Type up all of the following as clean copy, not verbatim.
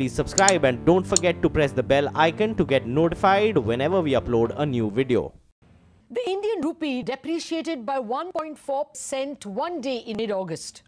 please subscribe and don't forget to press the bell icon to get notified whenever we upload a new video. The Indian rupee depreciated by 1.4% one day in mid-August,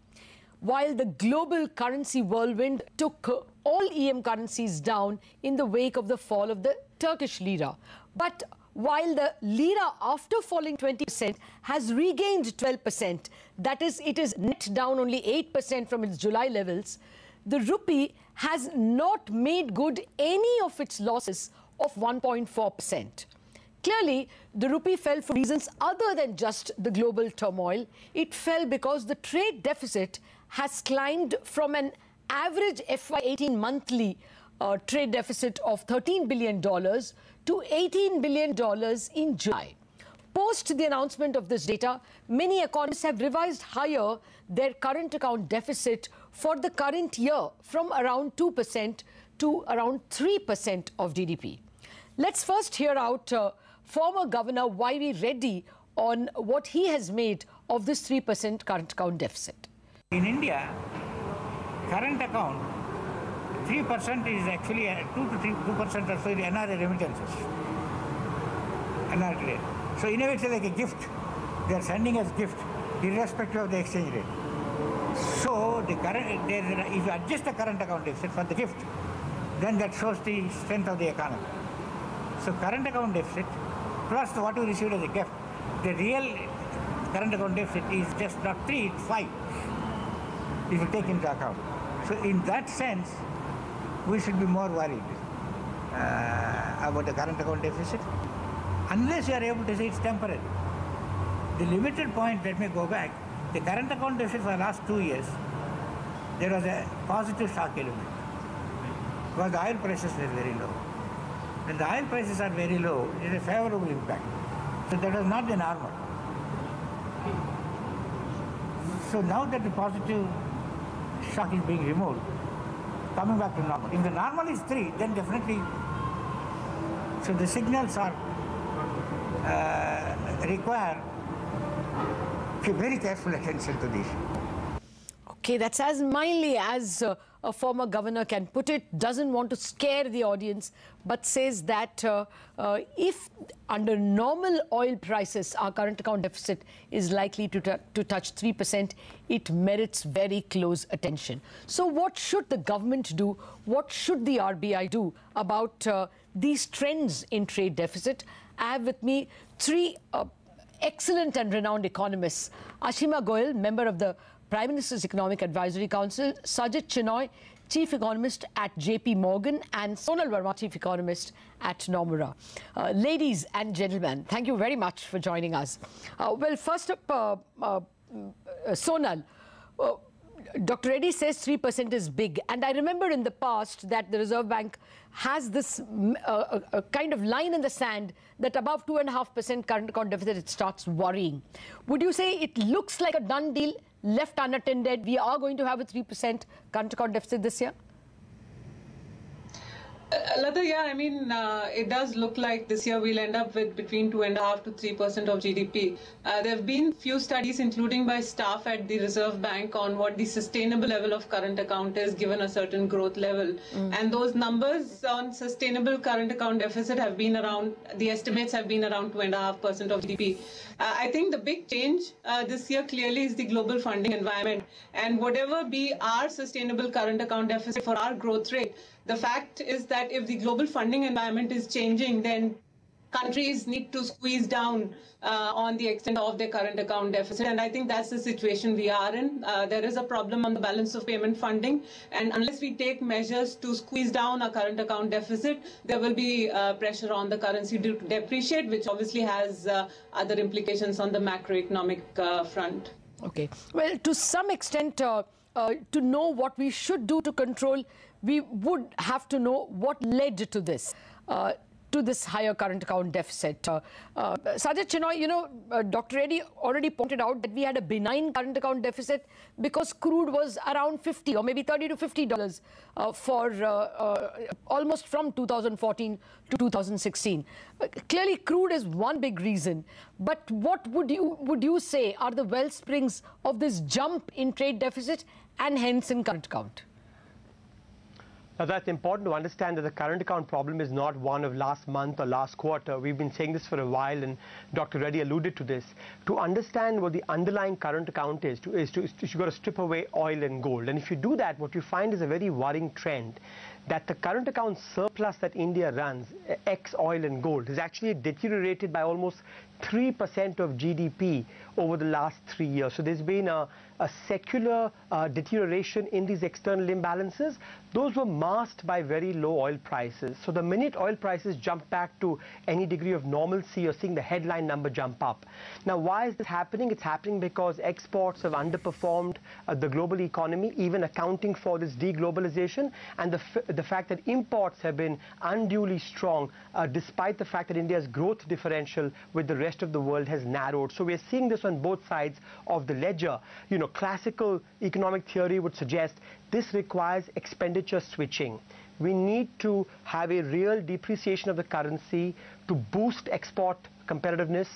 while the global currency whirlwind took all EM currencies down in the wake of the fall of the Turkish lira. But while the lira, after falling 20%, has regained 12%, that is, it is net down only 8% from its July levels, the rupee has not made good any of its losses of 1.4%. Clearly, the rupee fell for reasons other than just the global turmoil. It fell because the trade deficit has climbed from an average FY18 monthly trade deficit of $13 billion to $18 billion in July. Post the announcement of this data, many economists have revised higher their current account deficit for the current year from around 2% to around 3% of GDP. Let's first hear out former Governor Reddy on what he has made of this 3% current account deficit. In India, current account 3% is actually 2% or so is NRA remittances. NRA. So in a way it's like a gift. They are sending us gift, irrespective of the exchange rate. So the current, if you adjust the current account deficit for the gift, then that shows the strength of the economy. So current account deficit plus what we received as a gift, the real current account deficit is just not 3, it's 5, if you take into account. So in that sense, we should be more worried about the current account deficit, unless you are able to say it's temporary. The limited point, let me go back, the current account deficit for the last 2 years, there was a positive shock element, because the oil prices were very low. When the oil prices are very low, it is a favorable impact. So that was not the normal. So now that the positive shock is being removed, coming back to normal. If the normal is 3, then definitely, so the signals are require very careful attention to this. Okay, that's as mildly as a former governor can put it. Doesn't want to scare the audience, but says that if under normal oil prices our current account deficit is likely to touch 3%, it merits very close attention. So what should the government do? What should the RBI do about these trends in trade deficit? I have with me 3 excellent and renowned economists. Ashima Goyal, member of the Prime Minister's Economic Advisory Council, Sajid Chinoy, Chief Economist at JP Morgan, and Sonal Verma, Chief Economist at Nomura. Ladies and gentlemen, thank you very much for joining us. Well, first up, Sonal, Dr. Reddy says 3% is big. And I remember in the past that the Reserve Bank has this kind of line in the sand that above 2.5% current account deficit, it starts worrying. Would you say it looks like a done deal, left unattended? We are going to have a 3% current account deficit this year? Lata, yeah, I mean, it does look like this year we'll end up with between 2.5% to 3% of GDP. There have been few studies, including by staff at the Reserve Bank, on what the sustainable level of current account is given a certain growth level. And those numbers on sustainable current account deficit have been around, the estimates have been around 2.5% of GDP. I think the big change this year clearly is the global funding environment. And whatever be our sustainable current account deficit for our growth rate, the fact is that if the global funding environment is changing, then countries need to squeeze down on the extent of their current account deficit. And I think that's the situation we are in. There is a problem on the balance of payment funding. And unless we take measures to squeeze down our current account deficit, there will be pressure on the currency to depreciate, which obviously has other implications on the macroeconomic front. Okay. Well, to some extent, to know what we should do to control, we would have to know what led to this higher current account deficit. Sajid Chinoy, you know, Dr. Reddy already pointed out that we had a benign current account deficit because crude was around 50 or maybe $30 to $50 for almost from 2014 to 2016. Clearly, crude is one big reason. But what would you say are the well springs of this jump in trade deficit and hence in current account? Now, that's important to understand that the current account problem is not one of last month or last quarter. We've been saying this for a while, and Dr. Reddy alluded to this. To understand what the underlying current account is you've got to strip away oil and gold. And if you do that, what you find is a very worrying trend, that the current account surplus that India runs, ex oil and gold, has actually deteriorated by almost 3% of GDP over the last 3 years. So there's been a secular deterioration in these external imbalances. Those were masked by very low oil prices. So the minute oil prices jump back to any degree of normalcy, you're seeing the headline number jump up. Now, why is this happening? It's happening because exports have underperformed the global economy, even accounting for this deglobalization, and the fact that imports have been unduly strong, despite the fact that India's growth differential with the rest of the world has narrowed. So we're seeing this on both sides of the ledger. You know, classical economic theory would suggest this requires expenditure switching. We need to have a real depreciation of the currency to boost export competitiveness,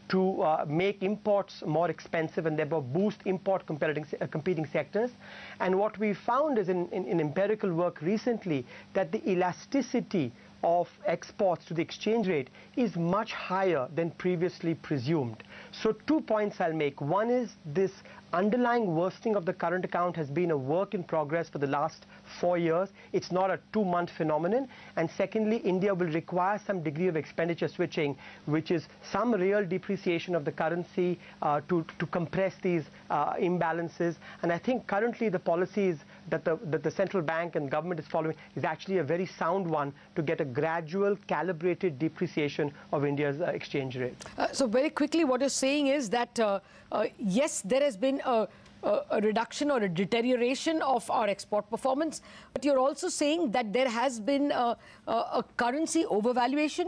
to make imports more expensive and therefore boost import competing sectors. And what we found is in empirical work recently that the elasticity of exports to the exchange rate is much higher than previously presumed. So 2 points I'll make. One is this underlying worsening of the current account has been a work in progress for the last 4 years. It's not a 2-month phenomenon. And secondly, India will require some degree of expenditure switching, which is some real depreciation of the currency to compress these imbalances. And I think currently the policies that the central bank and government is following is actually a very sound one to get a gradual calibrated depreciation of India's exchange rate. So very quickly, what you're saying is that yes, there has been a reduction or a deterioration of our export performance, but you're also saying that there has been a currency overvaluation.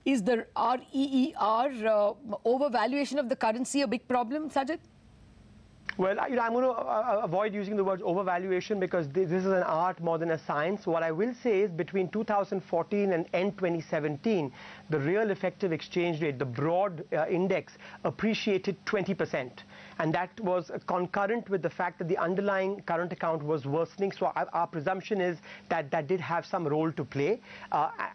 Is the REER overvaluation of the currency a big problem, Sajid? Well, I'm going to avoid using the word overvaluation because this is an art more than a science. What I will say is between 2014 and end 2017, the real effective exchange rate, the broad index, appreciated 20%. And that was concurrent with the fact that the underlying current account was worsening. So our presumption is that that did have some role to play.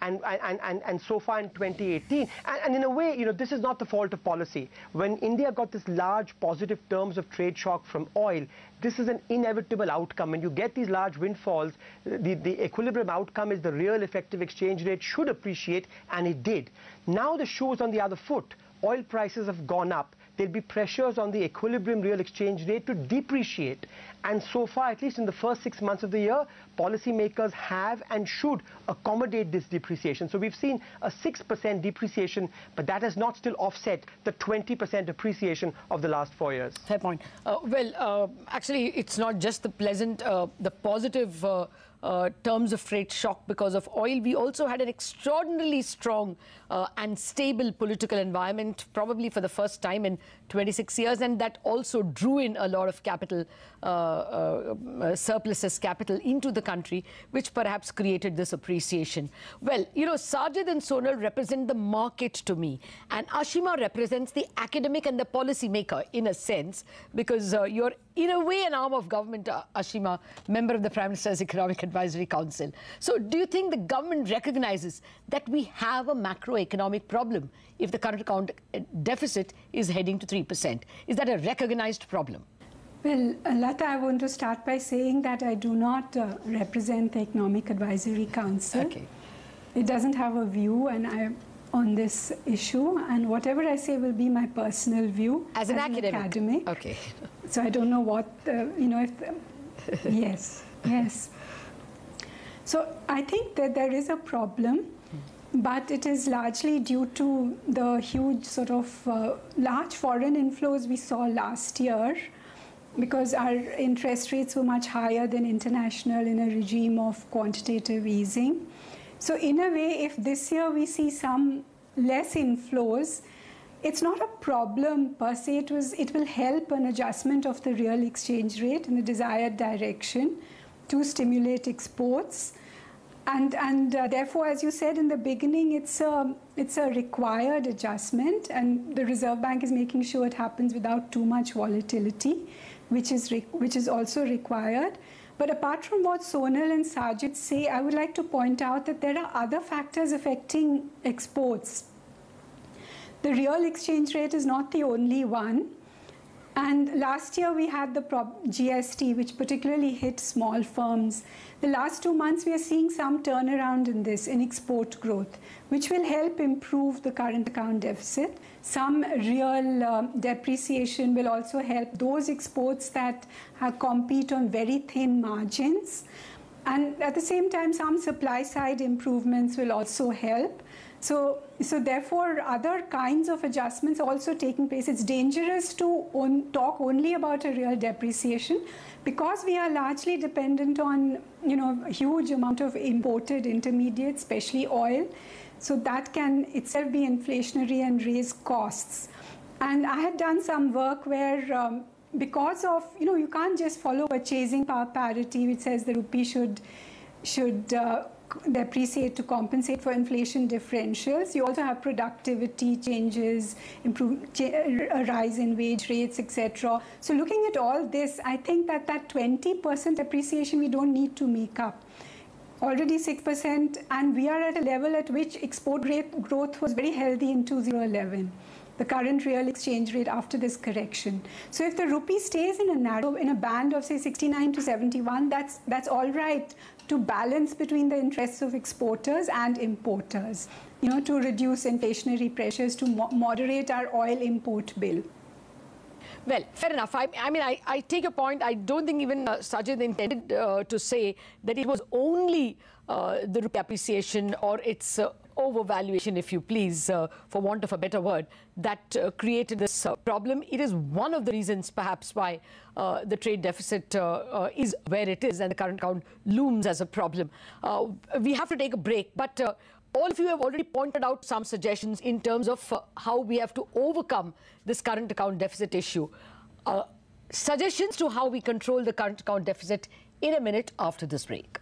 And so far in 2018, and in a way, you know, this is not the fault of policy. When India got this large positive terms of trade shock from oil, this is an inevitable outcome. When you get these large windfalls, the equilibrium outcome is the real effective exchange rate should appreciate, and it did. Now the shoe is on the other foot. Oil prices have gone up. There'll be pressures on the equilibrium real exchange rate to depreciate. And so far, at least in the first 6 months of the year, policymakers have and should accommodate this depreciation. So we've seen a 6% depreciation, but that has not still offset the 20% appreciation of the last 4 years. Fair point. Actually, it's not just the pleasant, the positive terms of trade shock because of oil. We also had an extraordinarily strong and stable political environment, probably for the first time in 26 years, and that also drew in a lot of capital, surpluses capital into the country, which perhaps created this appreciation. Well, you know, Sajid and Sonal represent the market to me, and Ashima represents the academic and the policy maker in a sense, because you're in a way an arm of government, Ashima, member of the Prime Minister's Economic Advisory Council. So do you think the government recognizes that we have a macroeconomic problem if the current account deficit is heading to 3%? Is that a recognized problem? Well, Lata, I want to start by saying that I do not represent the Economic Advisory Council. Okay. It doesn't have a view on this issue, and whatever I say will be my personal view as an academic. Okay. So I don't know what, yes, yes. So I think that there is a problem, but it is largely due to the huge sort of large foreign inflows we saw last year, because our interest rates were much higher than international in a regime of quantitative easing. So in a way, if this year we see some less inflows, it's not a problem per se. It will help an adjustment of the real exchange rate in the desired direction to stimulate exports. And therefore, as you said in the beginning, it's a required adjustment, and the Reserve Bank is making sure it happens without too much volatility, which is also required. But apart from what Sonal and Sajid say, I would like to point out that there are other factors affecting exports. The real exchange rate is not the only one. And last year we had the GST, which particularly hit small firms. The last 2 months we are seeing some turnaround in this, in export growth, which will help improve the current account deficit. Some real depreciation will also help those exports that compete on very thin margins. And at the same time, some supply side improvements will also help. So therefore, other kinds of adjustments are also taking place. It's dangerous to talk only about a real depreciation because we are largely dependent on, a huge amount of imported intermediates, especially oil. So that can itself be inflationary and raise costs. And I had done some work where because of, you can't just follow purchasing power parity, which says the rupee should depreciate to compensate for inflation differentials. You also have productivity changes, a rise in wage rates, etc. So looking at all this, I think that 20% depreciation we don't need to make up. Already 6%, and we are at a level at which export rate growth was very healthy in 2011. The current real exchange rate after this correction. So if the rupee stays in a band of say 69 to 71, that's all right to balance between the interests of exporters and importers, to reduce inflationary pressures, to moderate our oil import bill. Well, fair enough. I take your point. I don't think even Sajid intended to say that it was only the rupee appreciation or its overvaluation, if you please, for want of a better word, that created this problem. It is one of the reasons, perhaps, why the trade deficit is where it is and the current account looms as a problem. We have to take a break, but all of you have already pointed out some suggestions in terms of how we have to overcome this current account deficit issue. Suggestions to how we control the current account deficit in a minute after this break.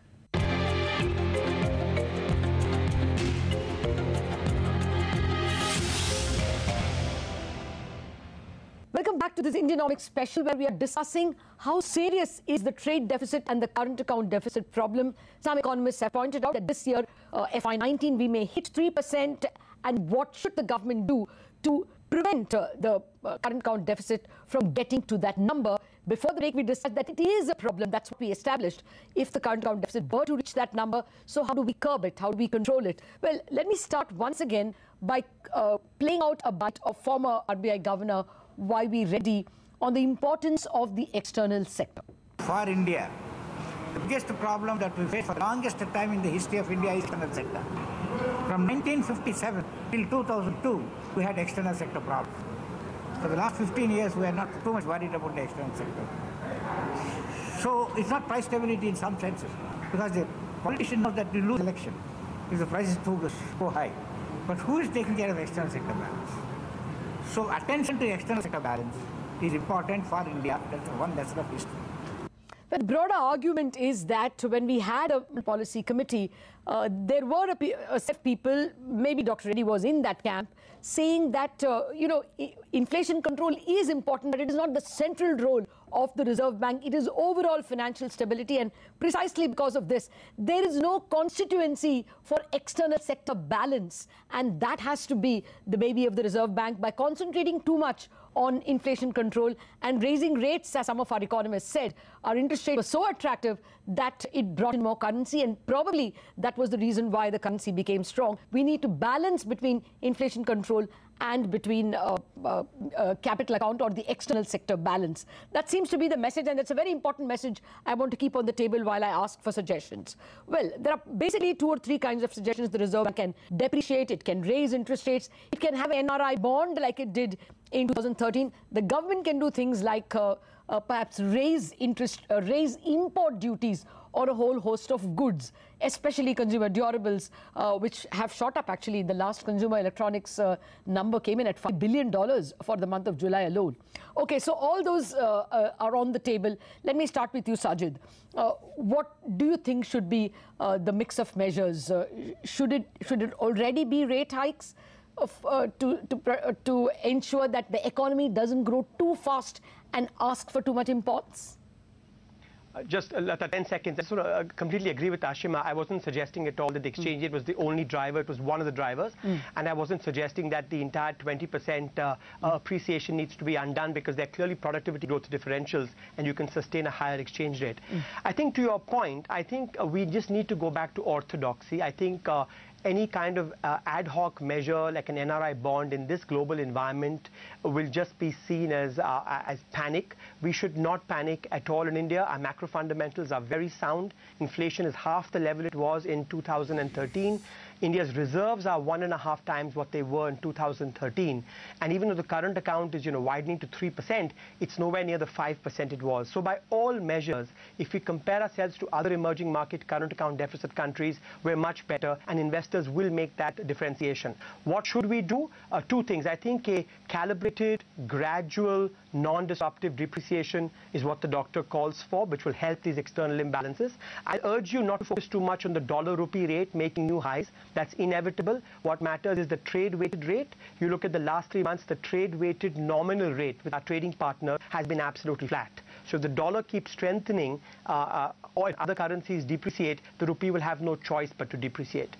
Welcome back to this Indianomics special where we are discussing how serious is the trade deficit and the current account deficit problem. Some economists have pointed out that this year, FY19, we may hit 3%, and what should the government do to prevent the current account deficit from getting to that number. Before the break, we discussed that it is a problem. That's what we established. If the current account deficit were to reach that number, so how do we curb it? How do we control it? Well, let me start once again by playing out a bite of former RBI Governor Reddy on the importance of the external sector. For India, the biggest problem that we faced for the longest time in the history of India is external sector. From 1957 till 2002, we had external sector problems. For the last 15 years, we are not too much worried about the external sector. So it's not price stability in some senses, because the politician knows that we lose election if the price is too high. But who is taking care of external sector balance? So attention to external sector balance is important for India. That's one lesson of history. The broader argument is that when we had a policy committee, there were a set of people, maybe Dr. Reddy was in that camp, saying that, inflation control is important, but it is not the central role of the Reserve Bank. It is overall financial stability, and precisely because of this, there is no constituency for external sector balance, and that has to be the baby of the Reserve Bank. By concentrating too much on inflation control and raising rates, as some of our economists said, our interest rate was so attractive that it brought in more currency, and probably that was the reason why the currency became strong. We need to balance between inflation control and between capital account or the external sector balance. That seems to be the message, and it's a very important message I want to keep on the table while I ask for suggestions. Well, there are basically 2 or 3 kinds of suggestions. The Reserve Bank can depreciate, it can raise interest rates, it can have an NRI bond like it did in 2013. The government can do things like perhaps raise import duties on a whole host of goods, especially consumer durables, which have shot up actually. The last consumer electronics number came in at $5 billion for the month of July alone. Okay, so all those are on the table. Let me start with you, Sajid. What do you think should be the mix of measures? Should it already be rate hikes to ensure that the economy doesn't grow too fast and ask for too much imports? Just 10 seconds. I just want to completely agree with Ashima. I wasn't suggesting at all that the exchange rate was the only driver. It was one of the drivers. And I wasn't suggesting that the entire 20% appreciation needs to be undone, because there are clearly productivity growth differentials and you can sustain a higher exchange rate. I think to your point, I think we just need to go back to orthodoxy. I think any kind of ad hoc measure like an NRI bond in this global environment will just be seen as panic. We should not panic at all in India. Our macro fundamentals are very sound. Inflation is half the level it was in 2013. India's reserves are 1.5 times what they were in 2013. And even though the current account is widening to 3%, it's nowhere near the 5% it was. So by all measures, if we compare ourselves to other emerging market current account deficit countries, we're much better, and investors will make that differentiation. What should we do? Two things. I think a calibrated, gradual, non-disruptive depreciation is what the doctor calls for, which will help these external imbalances. I urge you not to focus too much on the dollar-rupee rate making new highs. That's inevitable. What matters is the trade-weighted rate. You look at the last 3 months, the trade-weighted nominal rate with our trading partner has been absolutely flat. So if the dollar keeps strengthening or other currencies depreciate, the rupee will have no choice but to depreciate.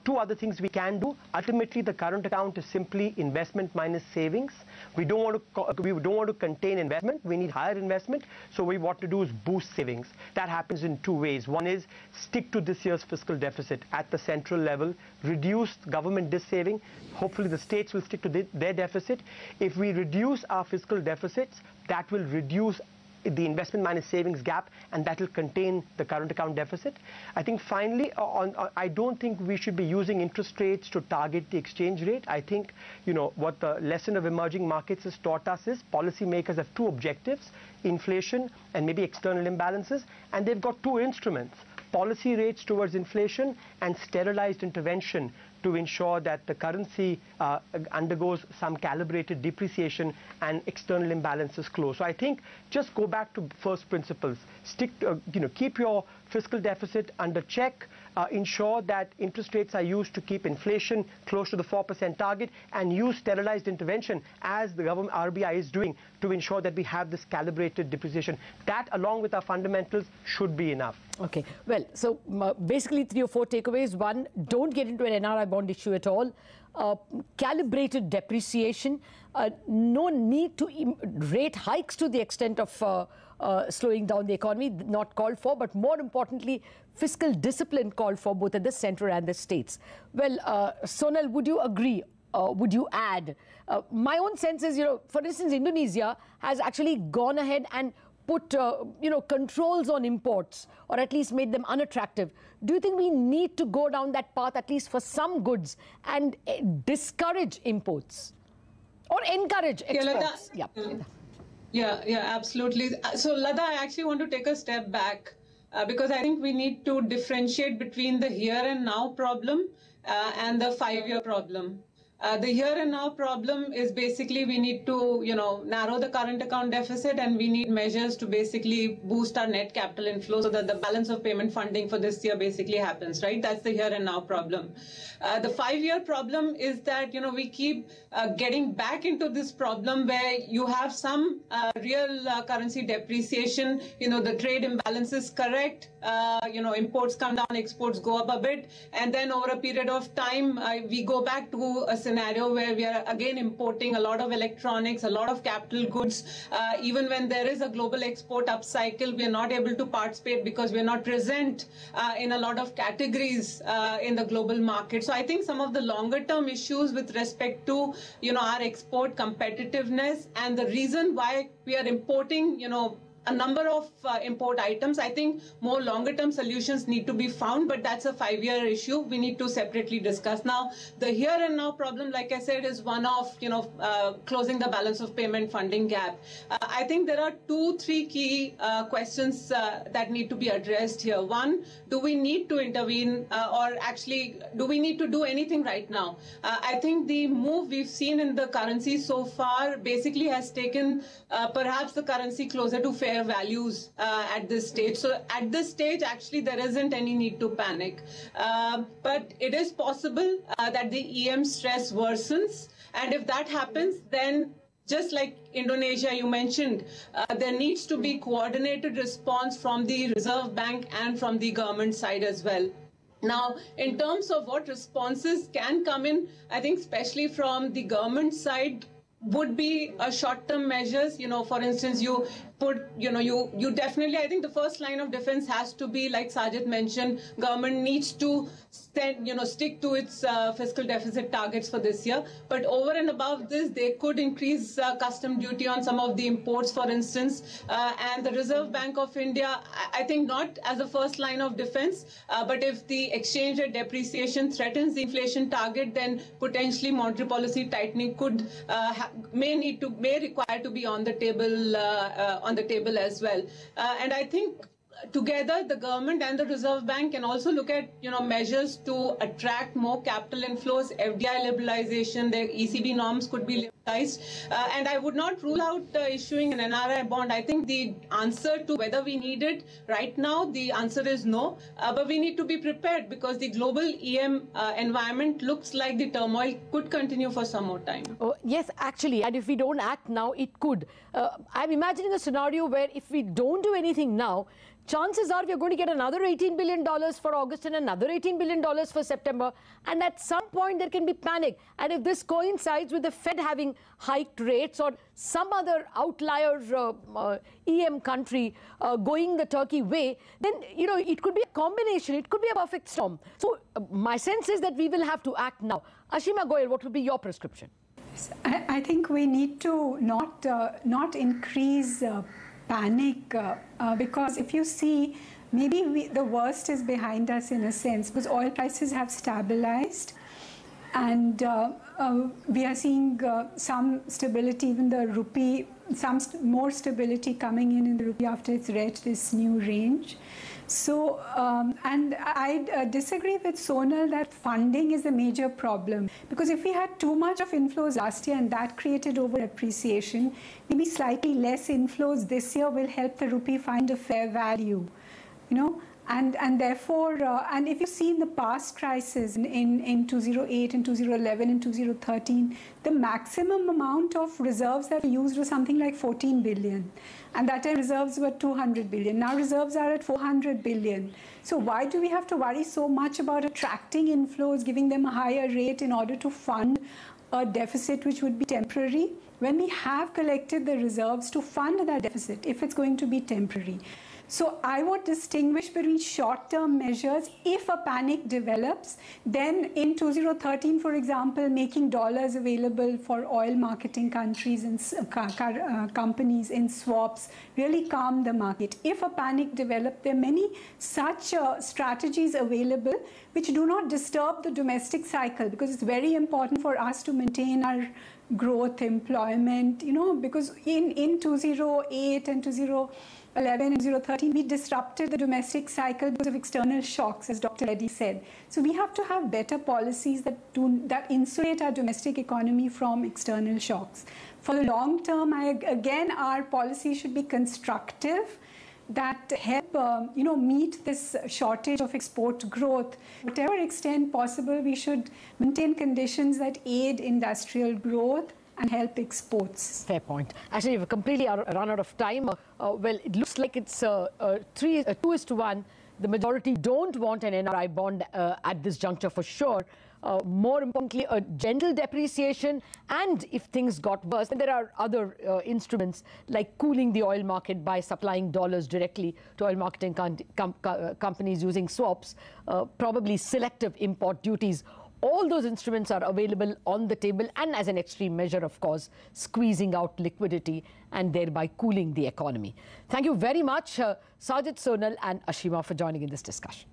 Two other things we can do. Ultimately, the current account is simply investment minus savings. We don't want to contain investment. We need higher investment. So what we want to do is boost savings. That happens in two ways. One is stick to this year's fiscal deficit at the central level, reduce government dis-saving. Hopefully, the states will stick to their deficit. If we reduce our fiscal deficits, that will reduce the investment minus savings gap, and that will contain the current account deficit. I think finally, I don't think we should be using interest rates to target the exchange rate. I think, what the lesson of emerging markets has taught us is policymakers have two objectives, inflation and maybe external imbalances, and they've got two instruments: policy rates towards inflation and sterilized intervention to ensure that the currency undergoes some calibrated depreciation and external imbalances close. So I think just go back to first principles. Keep your fiscal deficit under check. Ensure that interest rates are used to keep inflation close to the 4% target, and use sterilized intervention as the government RBI is doing to ensure that we have this calibrated depreciation. That, along with our fundamentals, should be enough. Okay. Well, so basically 3 or 4 takeaways. One, don't get into an NRI bond issue at all. Calibrated depreciation. No need to rate hikes to the extent of slowing down the economy, not called for, but more importantly, fiscal discipline called for both at the centre and the states. Well, Sonal, would you agree? Would you add? My own sense is, for instance, Indonesia has actually gone ahead and put, controls on imports, or at least made them unattractive. Do you think we need to go down that path, at least for some goods, and discourage imports or encourage exports? Yeah, absolutely. So, Lada, I actually want to take a step back because I think we need to differentiate between the here and now problem and the 5-year problem. The here and now problem is basically we need to, narrow the current account deficit, and we need measures to basically boost our net capital inflow so that the balance of payment funding for this year basically happens, right? That's the here and now problem. The 5-year problem is that, we keep getting back into this problem where you have some real currency depreciation, the trade imbalance is correct, imports come down, exports go up a bit, and then over a period of time, we go back to a scenario where we are again importing a lot of electronics, a lot of capital goods. Even when there is a global export upcycle, we are not able to participate because we are not present in a lot of categories in the global market. So I think some of the longer term issues with respect to, our export competitiveness and the reason why we are importing, a number of import items. I think more longer term solutions need to be found, but that's a 5-year issue we need to separately discuss. Now, the here and now problem, like I said, is one of, closing the balance of payment funding gap. I think there are 2-3 key questions that need to be addressed here. One, do we need to intervene or actually do we need to do anything right now? I think the move we've seen in the currency so far basically has taken perhaps the currency closer to fair values at this stage. So at this stage, actually, there isn't any need to panic. But it is possible that the EM stress worsens. And if that happens, then just like Indonesia, you mentioned, there needs to be coordinated response from the Reserve Bank and from the government side as well. Now, in terms of what responses can come in, I think especially from the government side, would be short-term measures. For instance, you definitely, I think the first line of defense has to be, like Sajid mentioned, government needs to stick to its fiscal deficit targets for this year. But over and above this, they could increase custom duty on some of the imports, for instance. And the Reserve Bank of India, I think not as a first line of defense, but if the exchange rate depreciation threatens the inflation target, then potentially monetary policy tightening could may require to be on the table as well. And I think together, the government and the Reserve Bank can also look at, measures to attract more capital inflows, FDI liberalization, the ECB norms could be liberalized. And I would not rule out issuing an NRI bond. I think the answer to whether we need it right now, the answer is no. But we need to be prepared because the global EM environment looks like the turmoil could continue for some more time. Oh, yes, actually, and if we don't act now, it could. I'm imagining a scenario where if we don't do anything now, chances are we are going to get another $18 billion for August and another $18 billion for September. And at some point, there can be panic. And if this coincides with the Fed having hiked rates or some other outlier EM country going the Turkey way, then, it could be a combination. It could be a perfect storm. So my sense is that we will have to act now. Ashima Goyal, what would be your prescription? I think we need to not increase panic because if you see, maybe the worst is behind us in a sense because oil prices have stabilized and we are seeing some stability, even the rupee, more stability coming in the rupee after it's reached this new range. So, and I disagree with Sonal that funding is a major problem because if we had too much of inflows last year and that created over appreciation, maybe slightly less inflows this year will help the rupee find a fair value, and therefore, and if you see in the past crises in 2008 and 2011 and 2013, the maximum amount of reserves that were used was something like 14 billion. And that time reserves were 200 billion. Now reserves are at 400 billion. So why do we have to worry so much about attracting inflows, giving them a higher rate in order to fund a deficit which would be temporary, when we have collected the reserves to fund that deficit, if it's going to be temporary? So I would distinguish between short-term measures. If a panic develops, then in 2013, for example, making dollars available for oil marketing countries and companies in swaps really calmed the market. If a panic develops, there are many such strategies available which do not disturb the domestic cycle because it's very important for us to maintain our growth, employment, because in 2008 and 2011 and 2013, we disrupted the domestic cycle because of external shocks, as Dr. Reddy said. So we have to have better policies that insulate our domestic economy from external shocks. For the long term, again, our policy should be constructive, that help meet this shortage of export growth. Whatever extent possible, we should maintain conditions that aid industrial growth and help exports. Fair point. Actually, we've completely run out of time. Well, it looks like it's 2:1. The majority don't want an NRI bond at this juncture for sure. More importantly, a gentle depreciation, and if things got worse, then there are other instruments like cooling the oil market by supplying dollars directly to oil marketing companies using swaps, probably selective import duties. All those instruments are available on the table, and as an extreme measure, of course, squeezing out liquidity and thereby cooling the economy. Thank you very much, Sajid, Sonal and Ashima, for joining in this discussion.